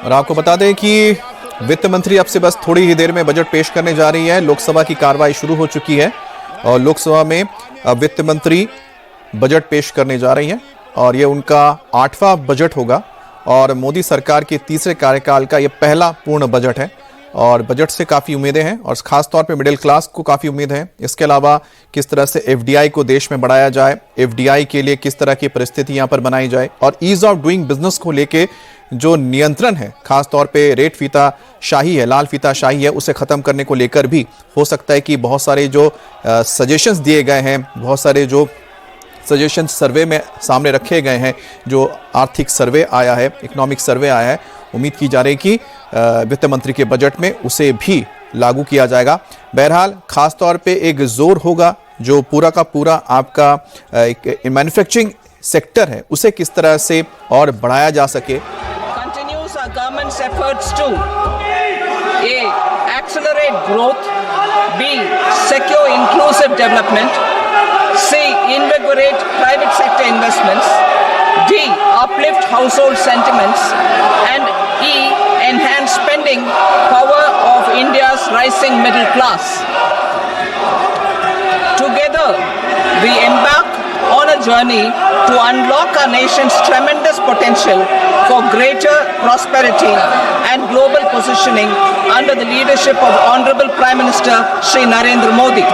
और आपको बता दें कि वित्त मंत्री अब से बस थोड़ी ही देर में बजट पेश करने जा रही है। लोकसभा की कार्रवाई शुरू हो चुकी है और लोकसभा में वित्त मंत्री बजट पेश करने जा रही हैं और ये उनका 8वां बजट होगा और मोदी सरकार के तीसरे कार्यकाल का ये पहला पूर्ण बजट है और बजट से काफ़ी उम्मीदें हैं और खास तौर पे मिडिल क्लास को काफ़ी उम्मीद है। इसके अलावा किस तरह से एफडीआई को देश में बढ़ाया जाए, एफडीआई के लिए किस तरह की परिस्थिति यहाँ पर बनाई जाए और ईज ऑफ डूइंग बिजनेस को लेके जो नियंत्रण है, खास तौर पे रेट फीता शाही है, लाल फीता शाही है, उसे खत्म करने को लेकर भी हो सकता है कि बहुत सारे जो सजेशंस दिए गए हैं, बहुत सारे जो सजेशन सर्वे में सामने रखे गए हैं, जो आर्थिक सर्वे आया है, इकोनॉमिक सर्वे आया है, उम्मीद की जा रही है कि वित्त मंत्री के बजट में उसे भी लागू किया जाएगा। बहरहाल खास तौर पे एक जोर होगा जो पूरा का पूरा आपका एक मैन्युफैक्चरिंग सेक्टर है उसे किस तरह से और बढ़ाया जा सके। Continues our government's efforts to A. Accelerate growth, B. Secure inclusive development, C. Invigorate private sector investments, D. Uplift household sentiments, and E. Enhance spending power of India's rising middle class. Together, we embark on a journey to unlock our nation's tremendous potential for greater prosperity and global positioning under the leadership of Honorable Prime Minister Shri Narendra Modi.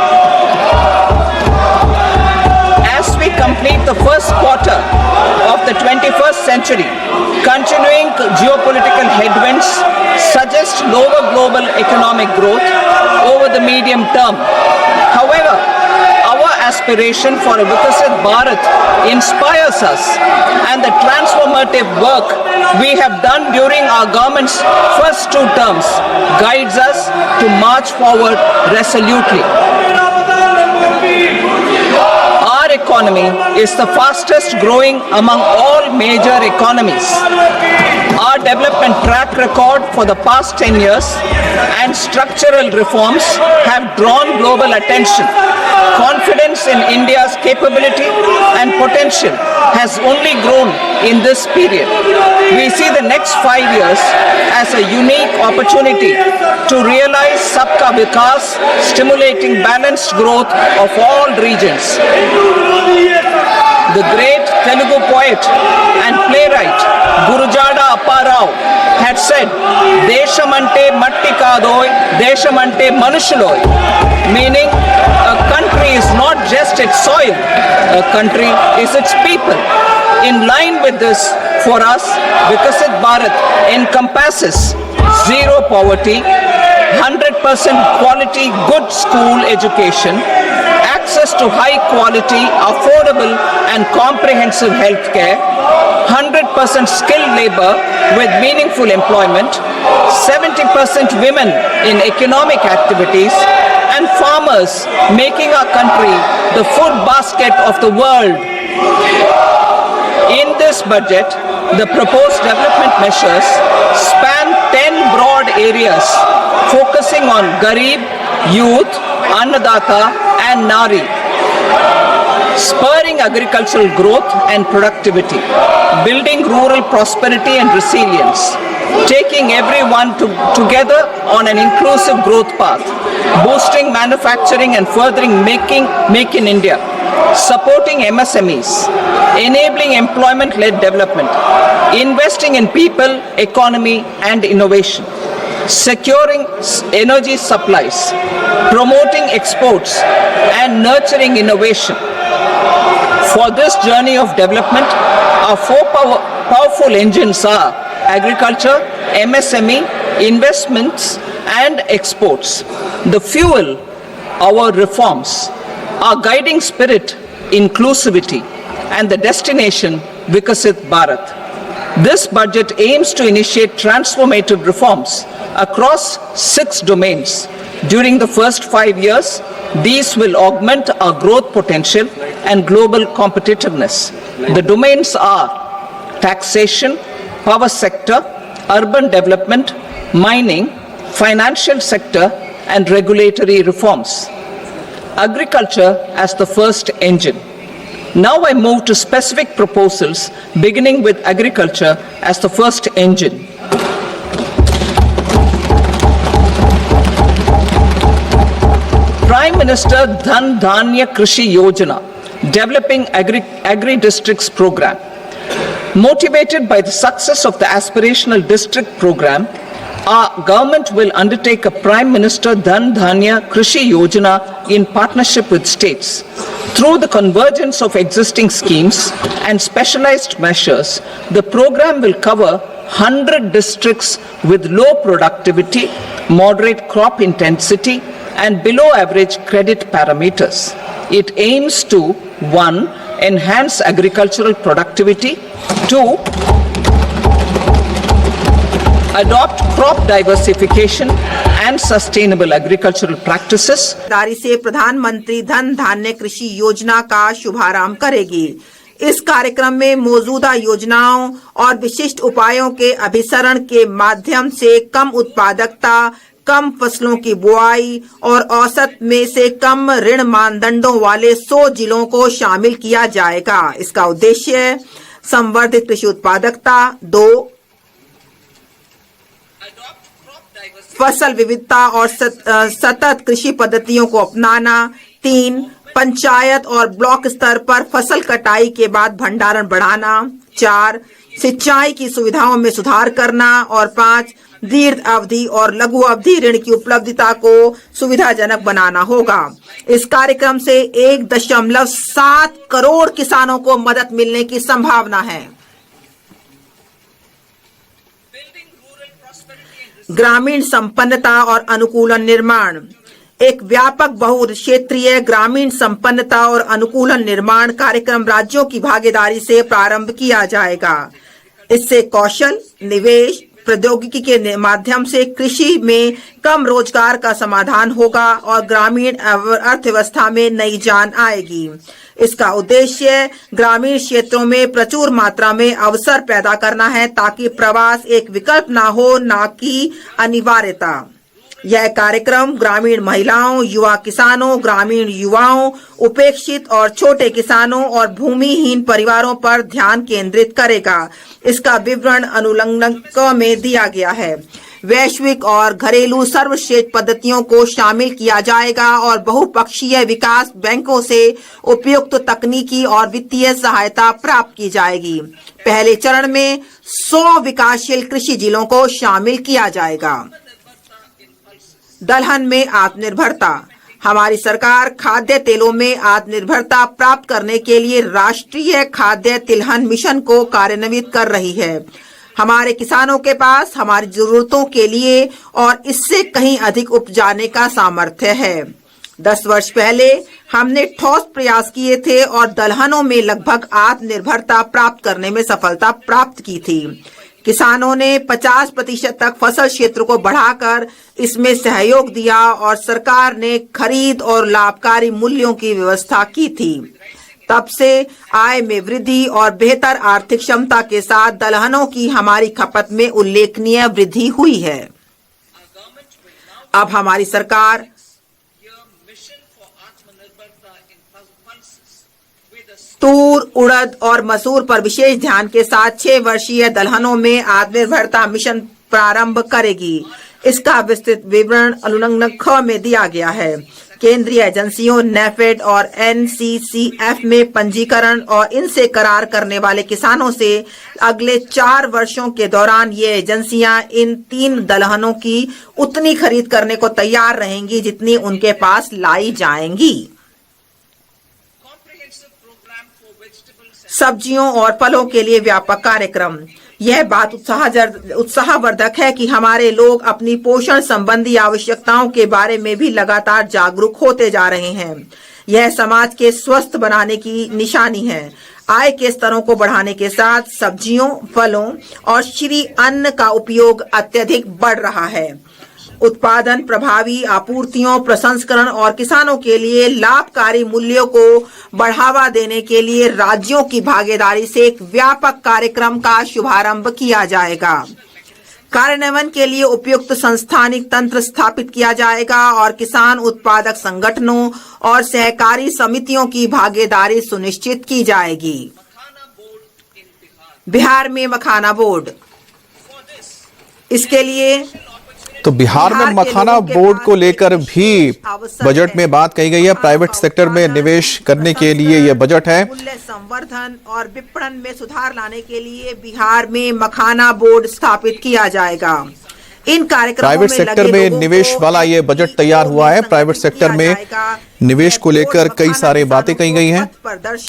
As we complete the first quarter of the 21st century, continuing geopolitical headwinds suggest lower global economic growth over the medium term. However, our aspiration for a Vikasit Bharat inspires us, and the transformative work we have done during our government's first 2 terms guides us to march forward resolutely. Our economy is the fastest growing among all major economies. Our development track record for the past 10 years and structural reforms have drawn global attention. Confidence in India's capability and potential has only grown in this period. We see the next 5 years as a unique opportunity to realize Sabka Vikas, stimulating balanced growth of all regions. The great Telugu poet and playwright Gurujada Apparao had said, Deshamante matti kadoy, Deshamante manushuloy, meaning a country is not just its soil, a country is its people. In line with this, for us, Vikasit Bharat encompasses zero poverty, 100% quality good school education, access to high quality, affordable and comprehensive health care, 100% skilled labor with meaningful employment, 70% women in economic activities, and farmers making our country the food basket of the world. In this budget, the proposed development measures span 10 broad areas focusing on Garib, youth, Annadata and Nari, spurring agricultural growth and productivity, building rural prosperity and resilience, taking everyone together on an inclusive growth path, boosting manufacturing and furthering Make in India, supporting MSMEs, enabling employment-led development, investing in people, economy and innovation, securing energy supplies, promoting exports and nurturing innovation. For this journey of development, our 4 powerful engines are agriculture, MSME, investments and exports. The fuel, our reforms, our guiding spirit, inclusivity, and the destination, Vikasit Bharat. This budget aims to initiate transformative reforms across 6 domains. During the first 5 years, these will augment our growth potential and global competitiveness. The domains are taxation, power sector, urban development, mining, financial sector, and regulatory reforms. Agriculture as the first engine. Now I move to specific proposals, beginning with agriculture as the first engine. Prime Minister Dhan Dhanya Krishi Yojana, developing agri districts program. Motivated by the success of the aspirational district program, our government will undertake a Prime Minister Dhan Dhanya Krishi Yojana in partnership with states. Through the convergence of existing schemes and specialized measures, the program will cover 100 districts with low productivity, moderate crop intensity, and below average credit parameters. It aims to 1. Enhance agricultural productivity, 2. Adopt crop diversification and sustainable agricultural practices. दारी से प्रधानमंत्री धन धान्य कृषि योजना का शुभारंभ करेगी। इस कार्यक्रम में मौजूदा योजनाओं और विशिष्ट उपायों के अभिसरण के माध्यम से कम उत्पादकता, कम फसलों की बुआई और औसत में से कम ऋण मानदंडों वाले 100 जिलों को शामिल किया जाएगा। इसका उद्देश्य संवर्धित कृषि उत्पादकता, 2. फसल विविधता और सतत कृषि पद्धतियों को अपनाना, 3. पंचायत और ब्लॉक स्तर पर फसल कटाई के बाद भंडारण बढ़ाना, 4. सिंचाई की सुविधाओं में सुधार करना और 5. दीर्घ अवधि और लघु अवधि ऋण की उपलब्धता को सुविधाजनक बनाना होगा। इस कार्यक्रम से 1.7 करोड़ किसानों को मदद मिलने की संभावना है। ग्रामीण संपन्नता और अनुकूलन निर्माण। एक व्यापक बहुक्षेत्रीय ग्रामीण संपन्नता और अनुकूलन निर्माण कार्यक्रम राज्यों की भागीदारी से प्रारंभ किया जाएगा। इससे कौशल, निवेश, प्रौद्योगिकी के माध्यम से कृषि में कम रोजगार का समाधान होगा और ग्रामीण अर्थव्यवस्था में नई जान आएगी। इसका उद्देश्य ग्रामीण क्षेत्रों में प्रचुर मात्रा में अवसर पैदा करना है ताकि प्रवास एक विकल्प ना हो, ना कि अनिवार्यता। यह कार्यक्रम ग्रामीण महिलाओं, युवा किसानों, ग्रामीण युवाओं, उपेक्षित और छोटे किसानों और भूमिहीन परिवारों पर ध्यान केंद्रित करेगा। इसका विवरण अनुलग्नक में दिया गया है। वैश्विक और घरेलू सर्वश्रेष्ठ पद्धतियों को शामिल किया जाएगा और बहुपक्षीय विकास बैंकों से उपयुक्त तकनीकी और वित्तीय सहायता प्राप्त की जाएगी। पहले चरण में 100 विकासशील कृषि जिलों को शामिल किया जाएगा। दलहन में आत्मनिर्भरता। हमारी सरकार खाद्य तेलों में आत्मनिर्भरता प्राप्त करने के लिए राष्ट्रीय खाद्य तिलहन मिशन को कार्यान्वित कर रही है। हमारे किसानों के पास हमारी जरूरतों के लिए और इससे कहीं अधिक उपजाने का सामर्थ्य है। 10 वर्ष पहले हमने ठोस प्रयास किए थे और दलहनों में लगभग आत्मनिर्भरता प्राप्त करने में सफलता प्राप्त की थी। किसानों ने 50% तक फसल क्षेत्र को बढ़ाकर इसमें सहयोग दिया और सरकार ने खरीद और लाभकारी मूल्यों की व्यवस्था की थी। तब से आय में वृद्धि और बेहतर आर्थिक क्षमता के साथ दलहनों की हमारी खपत में उल्लेखनीय वृद्धि हुई है। अब हमारी सरकार तूर, उड़द और मसूर पर विशेष ध्यान के साथ 6 वर्षीय दलहनों में आत्मनिर्भरता मिशन प्रारंभ करेगी। इसका विस्तृत विवरण अनुलग्नक ख में दिया गया है। केंद्रीय एजेंसियों नेफेड और एनसीसीएफ में पंजीकरण और इनसे करार करने वाले किसानों से अगले 4 वर्षों के दौरान ये एजेंसियां इन 3 दलहनों की उतनी खरीद करने को तैयार रहेंगी जितनी उनके पास लाई जाएंगी। सब्जियों और फलों के लिए व्यापक कार्यक्रम। यह बात उत्साहवर्धक है कि हमारे लोग अपनी पोषण संबंधी आवश्यकताओं के बारे में भी लगातार जागरूक होते जा रहे हैं। यह समाज के स्वस्थ बनाने की निशानी है। आय के स्तरों को बढ़ाने के साथ सब्जियों, फलों और श्री अन्न का उपयोग अत्यधिक बढ़ रहा है। उत्पादन, प्रभावी आपूर्तियों, प्रसंस्करण और किसानों के लिए लाभकारी मूल्यों को बढ़ावा देने के लिए राज्यों की भागीदारी से एक व्यापक कार्यक्रम का शुभारंभ किया जाएगा। कार्यान्वयन के लिए उपयुक्त संस्थानिक तंत्र स्थापित किया जाएगा और किसान उत्पादक संगठनों और सहकारी समितियों की भागीदारी सुनिश्चित की जाएगी। बिहार में मखाना बोर्ड। इसके लिए तो बिहार में मखाना बोर्ड को लेकर भी बजट में बात कही गई है। प्राइवेट सेक्टर में निवेश करने के लिए यह बजट है। मूल्य संवर्धन और विपणन में सुधार लाने के लिए बिहार में मखाना बोर्ड स्थापित किया जाएगा। इन कार्यक्रमों प्राइवेट सेक्टर में निवेश वाला ये बजट तैयार हुआ है। प्राइवेट सेक्टर में निवेश को लेकर कई सारी बातें कही गई हैं।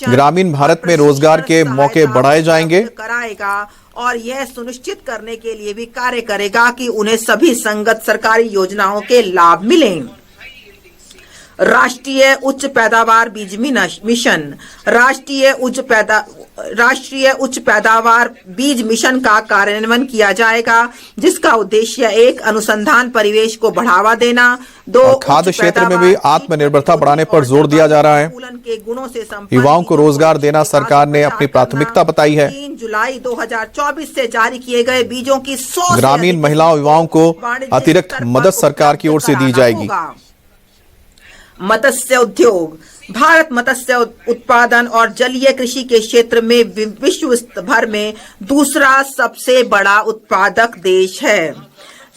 ग्रामीण भारत में रोजगार के मौके बढ़ाए जाएंगे कराएगा और यह सुनिश्चित करने के लिए भी कार्य करेगा कि उन्हें सभी संगत सरकारी योजनाओं के लाभ मिलें। राष्ट्रीय उच्च पैदावार बीज मिशन राष्ट्रीय उच्च पैदावार बीज मिशन का कार्यान्वयन किया जाएगा, जिसका उद्देश्य एक अनुसंधान परिवेश को बढ़ावा देना, दो खाद्य क्षेत्र में भी आत्मनिर्भरता बढ़ाने पर जोर दिया जा रहा है। के गुणों से युवाओं को रोजगार देना सरकार ने अपनी प्राथमिकता बताई है। 3 जुलाई 2024 से जारी किए गए बीजों की 100 ग्रामीण महिलाओं युवाओं को अतिरिक्त मदद सरकार की ओर से दी जाएगी। मत्स्य उद्योग भारत मत्स्य उत्पादन और जलीय कृषि के क्षेत्र में विश्व भर में दूसरा सबसे बड़ा उत्पादक देश है।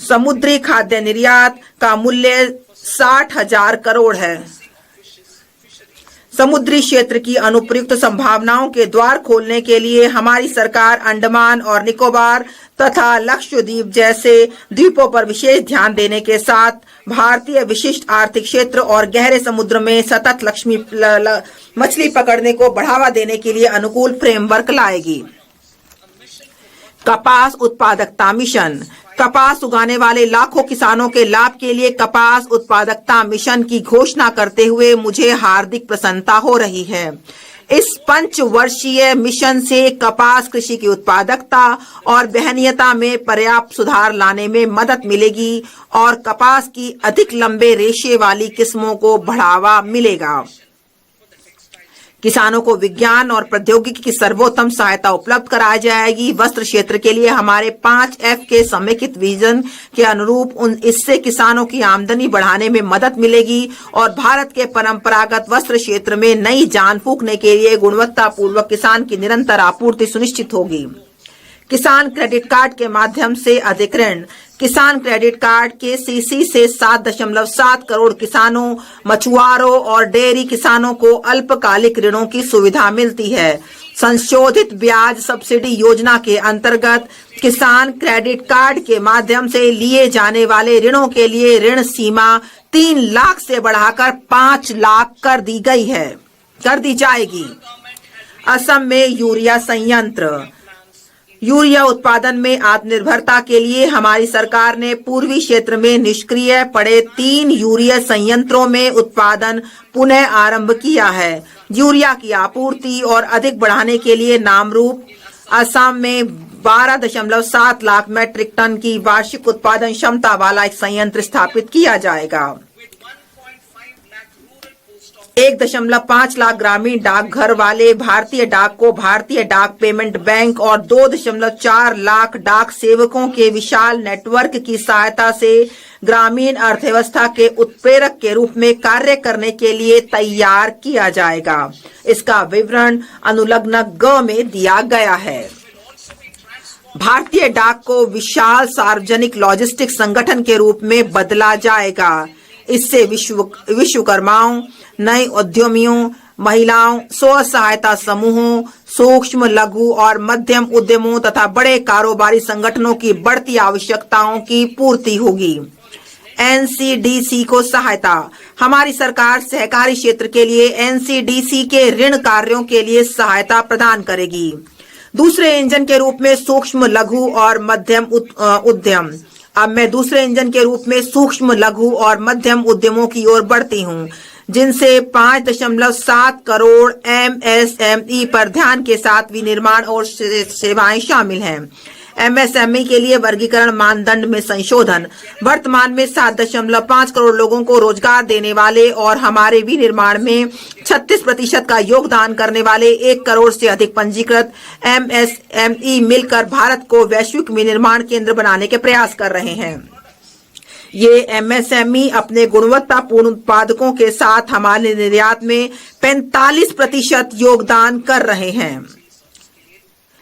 समुद्री खाद्य निर्यात का मूल्य 60,000 करोड़ है। समुद्री क्षेत्र की अनुप्रयुक्त संभावनाओं के द्वार खोलने के लिए हमारी सरकार अंडमान और निकोबार तथा लक्षद्वीप जैसे द्वीपों पर विशेष ध्यान देने के साथ भारतीय विशिष्ट आर्थिक क्षेत्र और गहरे समुद्र में सतत मछली पकड़ने को बढ़ावा देने के लिए अनुकूल फ्रेमवर्क लाएगी। कपास उत्पादकता मिशन कपास उगाने वाले लाखों किसानों के लाभ के लिए कपास उत्पादकता मिशन की घोषणा करते हुए मुझे हार्दिक प्रसन्नता हो रही है। इस 5 वर्षीय मिशन से कपास कृषि की उत्पादकता और वहनीयता में पर्याप्त सुधार लाने में मदद मिलेगी और कपास की अधिक लंबे रेशे वाली किस्मों को बढ़ावा मिलेगा। किसानों को विज्ञान और प्रौद्योगिकी की सर्वोत्तम सहायता उपलब्ध कराई जाएगी। वस्त्र क्षेत्र के लिए हमारे 5F के समेकित विजन के अनुरूप इससे किसानों की आमदनी बढ़ाने में मदद मिलेगी और भारत के परंपरागत वस्त्र क्षेत्र में नई जान फूंकने के लिए गुणवत्ता पूर्वक किसान की निरंतर आपूर्ति सुनिश्चित होगी। किसान क्रेडिट कार्ड के माध्यम से अधिग्रहण किसान क्रेडिट कार्ड के सीसी से 7.7 करोड़ किसानों, मछुआरों और डेयरी किसानों को अल्पकालिक ऋणों की सुविधा मिलती है। संशोधित ब्याज सब्सिडी योजना के अंतर्गत किसान क्रेडिट कार्ड के माध्यम से लिए जाने वाले ऋणों के लिए ऋण सीमा 3 लाख से बढ़ाकर 5 लाख कर दी जाएगी। असम में यूरिया संयंत्र यूरिया उत्पादन में आत्मनिर्भरता के लिए हमारी सरकार ने पूर्वी क्षेत्र में निष्क्रिय पड़े 3 यूरिया संयंत्रों में उत्पादन पुनः आरंभ किया है। यूरिया की आपूर्ति और अधिक बढ़ाने के लिए नामरूप असम में 12.7 लाख मैट्रिक टन की वार्षिक उत्पादन क्षमता वाला एक संयंत्र स्थापित किया जाएगा। 1.5 लाख ग्रामीण डाकघर वाले भारतीय डाक को भारतीय डाक पेमेंट बैंक और 2.4 लाख डाक सेवकों के विशाल नेटवर्क की सहायता से ग्रामीण अर्थव्यवस्था के उत्प्रेरक के रूप में कार्य करने के लिए तैयार किया जाएगा। इसका विवरण अनुलग्न ग में दिया गया है। भारतीय डाक को विशाल सार्वजनिक लॉजिस्टिक संगठन के रूप में बदला जाएगा। इससे विश्वकर्माओं, नए उद्यमियों, महिलाओं, स्व सहायता समूहों, सूक्ष्म, लघु और मध्यम उद्यमों तथा बड़े कारोबारी संगठनों की बढ़ती आवश्यकताओं की पूर्ति होगी। एनसीडीसी को सहायता हमारी सरकार सहकारी क्षेत्र के लिए एनसीडीसी के ऋण कार्यों के लिए सहायता प्रदान करेगी। दूसरे इंजन के रूप में सूक्ष्म, लघु और मध्यम उद्यम अब मैं दूसरे इंजन के रूप में सूक्ष्म, लघु और मध्यम उद्यमों की ओर बढ़ती हूं, जिनसे 5.7 करोड़ MSME पर ध्यान के साथ विनिर्माण और सेवाएं शामिल हैं। MSME के लिए वर्गीकरण मानदंड में संशोधन वर्तमान में 7.5 करोड़ लोगों को रोजगार देने वाले और हमारे विनिर्माण में 36% का योगदान करने वाले 1 करोड़ से अधिक पंजीकृत MSME मिलकर भारत को वैश्विक विनिर्माण केंद्र बनाने के प्रयास कर रहे हैं। ये MSME अपने गुणवत्तापूर्ण उत्पादकों के साथ हमारे निर्यात में 45% योगदान कर रहे हैं।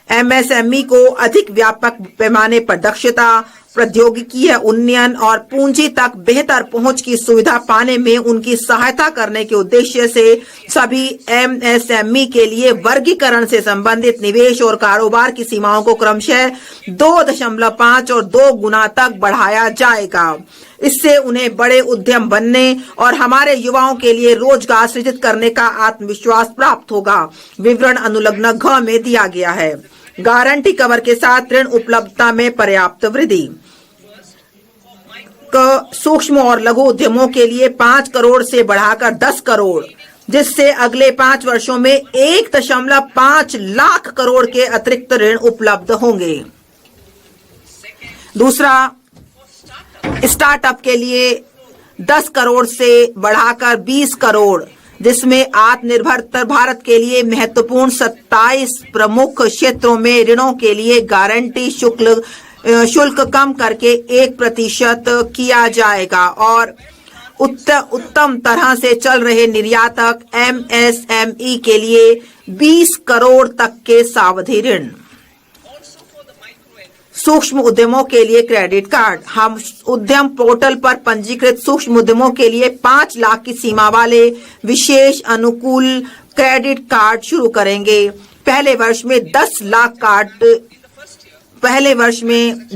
MSME को अधिक व्यापक पैमाने पर दक्षता, प्रौद्योगिकीय उन्नयन और पूंजी तक बेहतर पहुंच की सुविधा पाने में उनकी सहायता करने के उद्देश्य से सभी एमएसएमई के लिए वर्गीकरण से संबंधित निवेश और कारोबार की सीमाओं को क्रमशः 2.5 और 2 गुना तक बढ़ाया जाएगा। इससे उन्हें बड़े उद्यम बनने और हमारे युवाओं के लिए रोजगार सृजित करने का आत्मविश्वास प्राप्त होगा। विवरण अनुलग्न घ में दिया गया है। गारंटी कवर के साथ ऋण उपलब्धता में पर्याप्त वृद्धि। सूक्ष्म और लघु उद्यमों के लिए 5 करोड़ से बढ़ाकर 10 करोड़, जिससे अगले 5 वर्षों में 1.5 लाख करोड़ के अतिरिक्त ऋण उपलब्ध होंगे। दूसरा, स्टार्टअप के लिए 10 करोड़ से बढ़ाकर 20 करोड़, जिसमें आत्मनिर्भर भारत के लिए महत्वपूर्ण 27 प्रमुख क्षेत्रों में ऋणों के लिए गारंटी शुल्क कम करके 1% किया जाएगा और उत्तम तरह से चल रहे निर्यातक एमएसएमई के लिए 20 करोड़ तक के सावधि ऋण। सूक्ष्म उद्यमों के लिए क्रेडिट कार्ड। हम उद्यम पोर्टल पर पंजीकृत सूक्ष्म उद्यमों के लिए 5 लाख की सीमा वाले विशेष अनुकूल क्रेडिट कार्ड शुरू करेंगे। पहले वर्ष में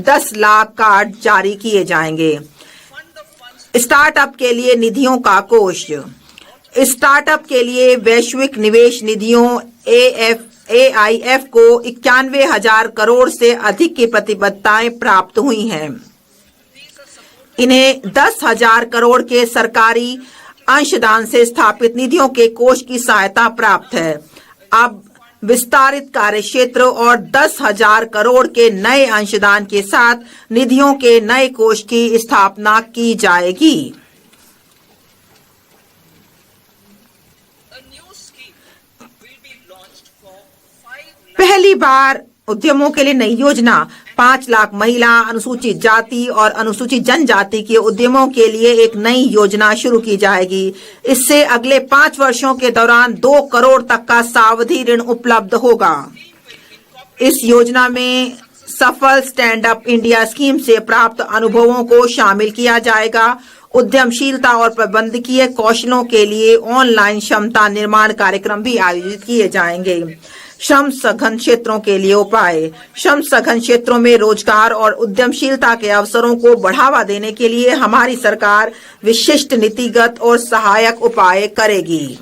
10 लाख कार्ड जारी किए जाएंगे। स्टार्टअप के लिए निधियों का कोष। स्टार्टअप के लिए वैश्विक निवेश निधियों AIF को 91,000 करोड़ से अधिक की प्रतिबद्धताएं प्राप्त हुई हैं। इन्हें 10,000 करोड़ के सरकारी अंशदान से स्थापित निधियों के कोष की सहायता प्राप्त है। अब विस्तारित कार्यक्षेत्र और 10,000 करोड़ के नए अंशदान के साथ निधियों के नए कोष की स्थापना की जाएगी। पहली बार उद्यमों के लिए नई योजना 5 लाख महिला, अनुसूचित जाति और अनुसूचित जनजाति के उद्यमों के लिए एक नई योजना शुरू की जाएगी। इससे अगले 5 वर्षों के दौरान 2 करोड़ तक का सावधि ऋण उपलब्ध होगा। इस योजना में सफल स्टैंड अप इंडिया स्कीम से प्राप्त अनुभवों को शामिल किया जाएगा। उद्यमशीलता और प्रबंधकीय कौशलों के लिए ऑनलाइन क्षमता निर्माण कार्यक्रम भी आयोजित किए जाएंगे। श्रम सघन क्षेत्रों के लिए उपाय। श्रम सघन क्षेत्रों में रोजगार और उद्यमशीलता के अवसरों को बढ़ावा देने के लिए हमारी सरकार विशिष्ट नीतिगत और सहायक उपाय करेगी।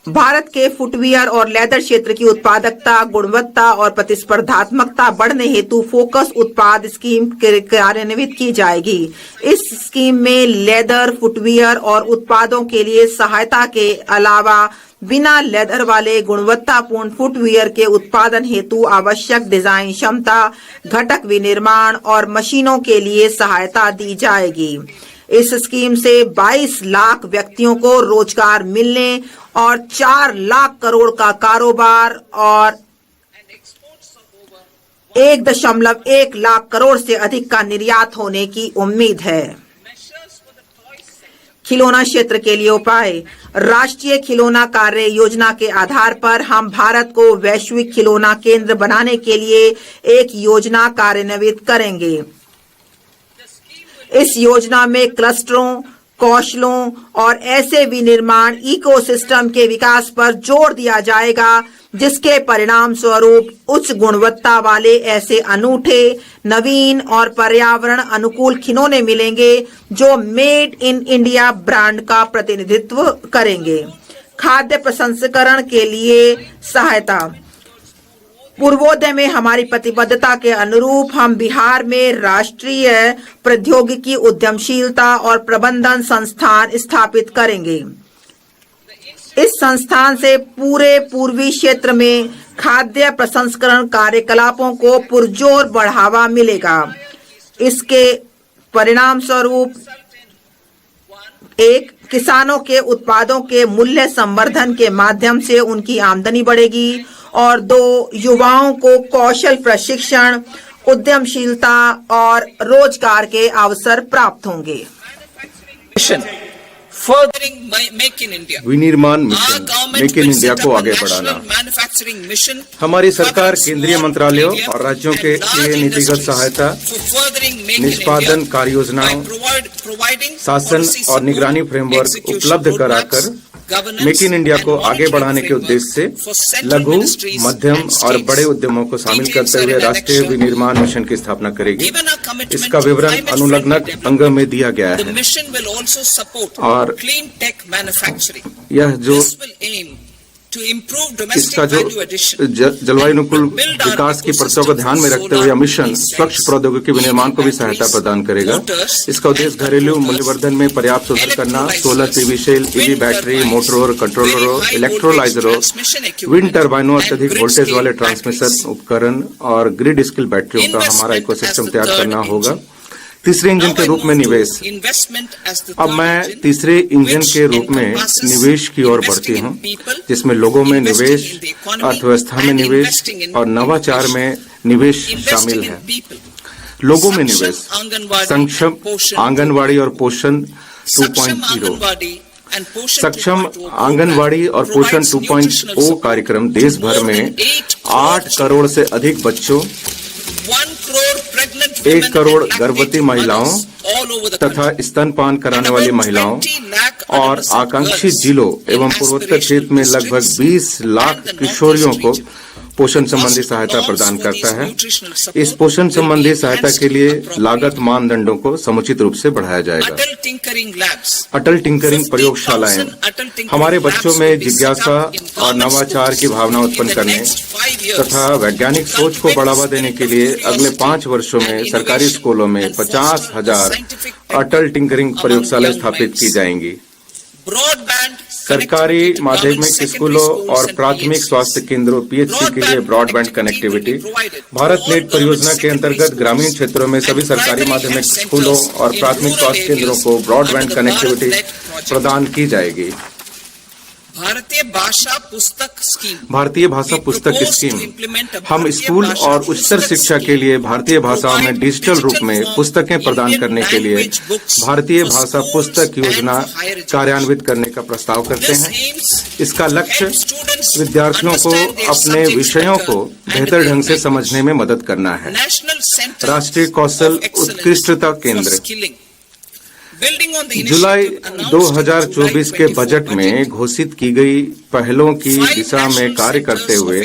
भारत के फुटवियर और लेदर क्षेत्र की उत्पादकता, गुणवत्ता और प्रतिस्पर्धात्मकता बढ़ने हेतु फोकस उत्पाद स्कीम कार्यान्वित की जाएगी। इस स्कीम में लेदर, फुटवियर और उत्पादों के लिए सहायता के अलावा बिना लेदर वाले गुणवत्तापूर्ण फुटवियर के उत्पादन हेतु आवश्यक डिजाइन क्षमता, घटक विनिर्माण और मशीनों के लिए सहायता दी जाएगी। इस स्कीम से 22 लाख व्यक्तियों को रोजगार मिलने और 4 लाख करोड़ का कारोबार और 1.1 लाख करोड़ से अधिक का निर्यात होने की उम्मीद है। खिलौना क्षेत्र के लिए उपाय। राष्ट्रीय खिलौना कार्य योजना के आधार पर हम भारत को वैश्विक खिलौना केंद्र बनाने के लिए एक योजना कार्यान्वित करेंगे। इस योजना में क्लस्टरों, कौशलों और ऐसे विनिर्माण इकोसिस्टम के विकास पर जोर दिया जाएगा जिसके परिणाम स्वरूप उच्च गुणवत्ता वाले ऐसे अनूठे, नवीन और पर्यावरण अनुकूल खिलौने मिलेंगे जो मेड इन इंडिया ब्रांड का प्रतिनिधित्व करेंगे। खाद्य प्रसंस्करण के लिए सहायता। पूर्वोदय में हमारी प्रतिबद्धता के अनुरूप हम बिहार में राष्ट्रीय प्रौद्योगिकी उद्यमशीलता और प्रबंधन संस्थान स्थापित करेंगे। इस संस्थान से पूरे पूर्वी क्षेत्र में खाद्य प्रसंस्करण कार्यकलापों को पुरजोर बढ़ावा मिलेगा। इसके परिणाम स्वरूप 1. किसानों के उत्पादों के मूल्य संवर्धन के माध्यम से उनकी आमदनी बढ़ेगी और 2. युवाओं को कौशल प्रशिक्षण, उद्यमशीलता और रोजगार के अवसर प्राप्त होंगे। furthering Make in India. विनिर्माण Our mission government make in will India set को up a आगे national बढ़ाना। manufacturing mission हमारी सरकार covering केंद्रीय small, मंत्रालयों medium और राज्यों and के large लिए नीतिगत industries सहायता, for furthering Make in निष्पादन India कार्य योजनाओं, by providing शासन policy और निगरानी support, फ्रेमवर्क execution उपलब्ध roadmaps, कराकर governance make in India and को आगे monitoring बढ़ाने के framework उद्देश्य for से central लघु, ministries मध्यम and और states. बड़े उद्यमों को शामिल Details करते are हुए in राष्ट्रीय annexure. विनिर्माण मिशन की स्थापना करेगी। Given our commitment इसका to विवरण climate अनुलग्नक friendly अंग में दिया गया The है। mission will also support और clean tech manufacturing. यह जो This will aim to improve domestic इसका जो value addition. जलवायु अनुकूल विकास की परतों को ध्यान में रखते हुए यह मिशन स्वच्छ प्रौद्योगिकी विनिर्माण को भी सहायता प्रदान करेगा। इसका उद्देश्य घरेलू मूल्यवर्धन में पर्याप्त सुधार करना, solar PV cell, EV battery, मोटरों, कंट्रोलरों, इलेक्ट्रोलाइजरों, विंड टर्बाइनों, अत्यधिक वोल्टेज वाले ट्रांसमिशन उपकरण और ग्रिड स्किल बैटरियों का हमारा इकोसिस्टम तैयार करना होगा। तीसरे इंजन के रूप में निवेश। अब मैं तीसरे इंजन के रूप में निवेश की ओर बढ़ती हूँ, जिसमें लोगों में निवेश, अर्थव्यवस्था में निवेश और नवाचार में निवेश शामिल है। लोगों में निवेश, सक्षम आंगनवाड़ी और पोषण 2.0। सक्षम आंगनवाड़ी और पोषण 2.0 कार्यक्रम देश भर में 8 करोड़ से अधिक बच्चों, 1 करोड़ गर्भवती महिलाओं तथा स्तनपान कराने वाली महिलाओं और आकांक्षी जिलों एवं पूर्वोत्तर क्षेत्र में लगभग 20 लाख किशोरियों को पोषण संबंधी सहायता प्रदान करता है। इस पोषण संबंधी सहायता के लिए लागत मानदंडों को समुचित रूप से बढ़ाया जाएगा। अटल टिंकरिंग प्रयोगशालाएं हमारे बच्चों में जिज्ञासा और नवाचार की भावना उत्पन्न करने तथा वैज्ञानिक सोच को बढ़ावा देने के लिए अगले 5 वर्षों में सरकारी स्कूलों में 50,000 अटल टिंकरिंग प्रयोगशालाएं स्थापित की जाएंगी। सरकारी माध्यमिक स्कूलों और प्राथमिक स्वास्थ्य केंद्रों पीएचसी के लिए ब्रॉडबैंड कनेक्टिविटी। भारत नेट परियोजना के अंतर्गत ग्रामीण क्षेत्रों में सभी सरकारी माध्यमिक स्कूलों और प्राथमिक स्वास्थ्य केंद्रों को ब्रॉडबैंड कनेक्टिविटी प्रदान की जाएगी। भारतीय भाषा पुस्तक स्कीम। हम स्कूल और उच्चतर शिक्षा के लिए भारतीय भाषाओं में डिजिटल रूप में पुस्तकें प्रदान करने के लिए भारतीय भाषा पुस्तक योजना कार्यान्वित करने का प्रस्ताव करते हैं। इसका लक्ष्य विद्यार्थियों को अपने विषयों को बेहतर ढंग से समझने में मदद करना है। राष्ट्रीय कौशल उत्कृष्टता केंद्र। जुलाई 2024 के बजट में घोषित की गई पहलों की दिशा में कार्य करते हुए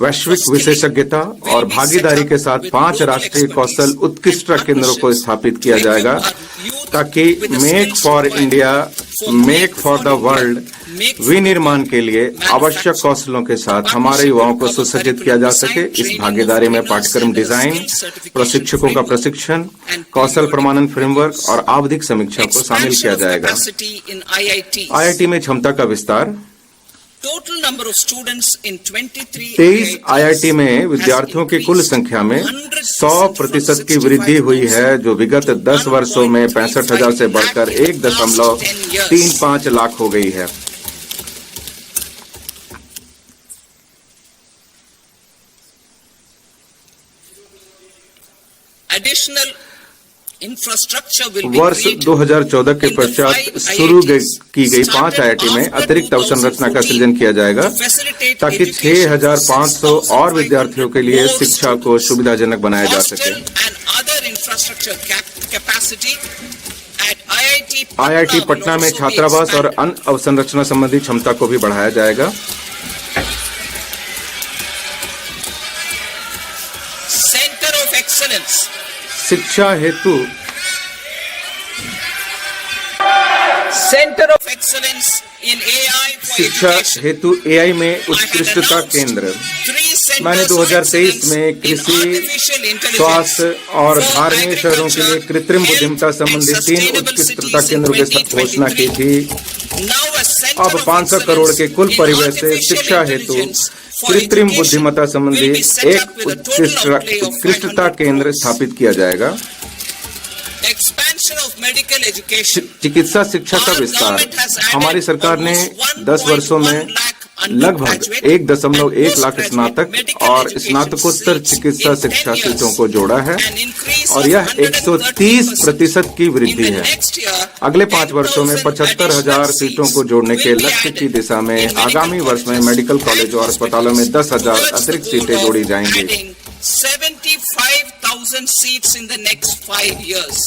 वैश्विक विशेषज्ञता और भागीदारी के साथ 5 राष्ट्रीय कौशल उत्कृष्टता केंद्रों को स्थापित किया जाएगा, ताकि make for India, make for the world विनिर्माण के लिए आवश्यक कौशलों के साथ हमारे युवाओं को सुसज्जित किया जा सके। इस भागीदारी में पाठ्यक्रम डिजाइन, प्रशिक्षकों का प्रशिक्षण, कौशल प्रमाणन फ्रेमवर्क और आवधिक समीक्षा को शामिल किया जाएगा। आईआईटी में क्षमता का विस्तार। 23 आईआईटी में विद्यार्थियों की कुल संख्या में 100% की वृद्धि हुई है, जो विगत 10 वर्षों में 65,000 से बढ़कर 1.35 लाख हो गई है। वर्ष 2014 के पश्चात शुरू की गई 5 आईआईटी में अतिरिक्त अवसंरचना का सृजन किया जाएगा, ताकि 6,500 और विद्यार्थियों के लिए शिक्षा को सुविधाजनक बनाया जा सके। आईआईटी पटना में छात्रावास और अन्य अवसंरचना संबंधी क्षमता को भी बढ़ाया जाएगा। Centre of excellence. शिक्षा हेतु centre of excellence in AI. शिक्षा हेतु एआई में उत्कृष्टता केंद्र। मैंने 2023 में कृषि, स्वास्थ्य और धार्मिक शहरों के लिए कृत्रिम बुद्धिमत्ता संबंधी 3 उत्कृष्टता केंद्रों की घोषणा की थी। अब 500 करोड़ के कुल परिव्यय से शिक्षा हेतु कृत्रिम बुद्धिमत्ता संबंधी एक उत्कृष्टता केंद्र स्थापित किया जाएगा। चिकित्सा शिक्षा का विस्तार। हमारी सरकार ने 10 वर्षों में लगभग 1.1 लाख स्नातक और स्नातकोत्तर चिकित्सा शिक्षा सीटों को जोड़ा है और यह 130% की वृद्धि है। अगले 5 वर्षों में 75,000 सीटों को जोड़ने के लक्ष्य की दिशा में आगामी वर्ष में मेडिकल कॉलेजों और अस्पतालों में 10,000 अतिरिक्त सीटें जोड़ी जाएंगी। 75,000 seats in the next 5 years.